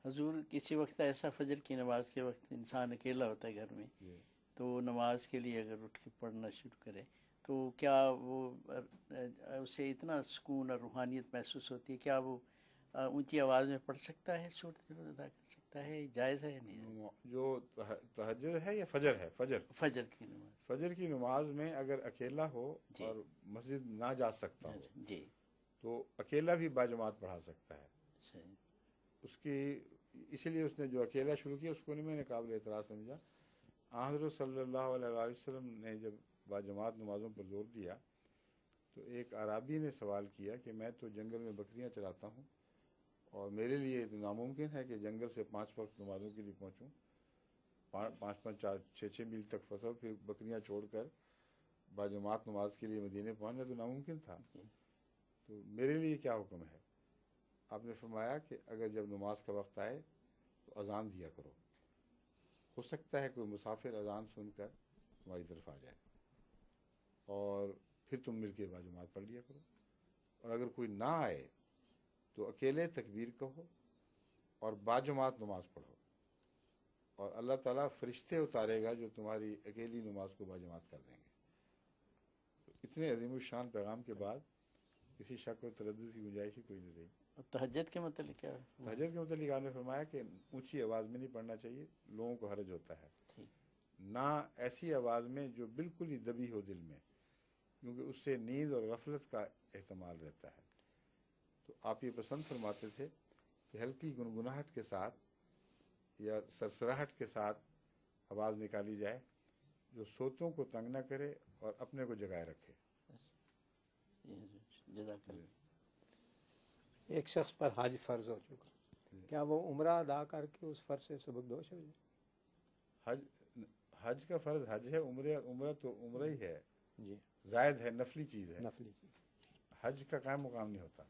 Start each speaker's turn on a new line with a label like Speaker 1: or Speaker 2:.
Speaker 1: حضور کسی وقت ایسا فجر کی نماز کے وقت انسان اکیلا ہوتا ہے گھر میں، تو نماز کے لیے اگر اٹھ کے پڑھنا شروع کرے تو کیا وہ اسے اتنا سکون اور روحانیت محسوس ہوتی ہے، کیا وہ اونچی آواز میں پڑھ سکتا ہے، صورت ادا کر سکتا ہے، جائز ہے یا نہیں؟
Speaker 2: جو تہجد ہے یا فجر ہے؟
Speaker 1: فجر کی نماز،
Speaker 2: فجر کی نماز میں اگر اکیلا ہو اور مسجد نہ جا سکتا ہو
Speaker 1: جی
Speaker 2: تو اکیلا بھی باجماعت پڑھا سکتا ہے.
Speaker 1: صحیح.
Speaker 2: اس کی اسی لیے اس نے جو اکیلا شروع کیا اس کو نہیں میں نے قابل اعتراض سمجھا. حضرت صلی اللہ علیہ وسلم نے جب باجماعت نمازوں پر زور دیا تو ایک اعرابی نے سوال کیا کہ میں تو جنگل میں بکریاں چراتا ہوں اور میرے لیے تو ناممکن ہے کہ جنگل سے 5 وقت نمازوں کے لیے پہنچوں، 5-6 میل تک فصل پھر بکریاں چھوڑ کر باجماعت نماز کے لیے مدینے پہنچنا تو ناممکن تھا، تو میرے لیے کیا حکم ہے؟ آپ نے فرمایا کہ اگر جب نماز کا وقت آئے تو اذان دیا کرو، ہو سکتا ہے کوئی مسافر اذان سن کر تمہاری طرف آ جائے اور پھر تم مل کے باجماعت پڑھ لیا کرو، اور اگر کوئی نہ آئے تو اکیلے تکبیر کہو اور باجماعت نماز پڑھو، اور اللہ تعالیٰ فرشتے اتارے گا جو تمہاری اکیلی نماز کو باجماعت کر دیں گے. اتنے عظیم الشان پیغام کے بعد کسی شک و تردد کی گنجائش ہی کوئی نہیں رہی.
Speaker 1: تہجد کے متعلق کیا ہے؟
Speaker 2: تہجد کے متعلق آپ نے فرمایا کہ اونچی آواز میں نہیں پڑھنا چاہیے، لوگوں کو حرج ہوتا ہے، نہ ایسی آواز میں جو بالکل ہی دبی ہو دل میں، کیونکہ اس سے نیند اور غفلت کا احتمال رہتا ہے. تو آپ یہ پسند فرماتے تھے کہ ہلکی گنگناہٹ کے ساتھ یا سرسراہٹ کے ساتھ آواز نکالی جائے جو سوتوں کو تنگ نہ کرے اور اپنے کو جگائے رکھے.
Speaker 1: جزاک اللہ.
Speaker 3: ایک شخص پر حج فرض ہو چکا، کیا وہ عمرہ ادا کر کے اس فرض سے سبکدوش ہو جائے؟
Speaker 2: حج کا فرض حج ہے، عمرہ تو عمرہ ہی ہے،
Speaker 3: جی
Speaker 2: زائد ہے، نفلی چیز ہے،
Speaker 3: نفلی چیز.
Speaker 2: حج کا قائم مقام نہیں ہوتا.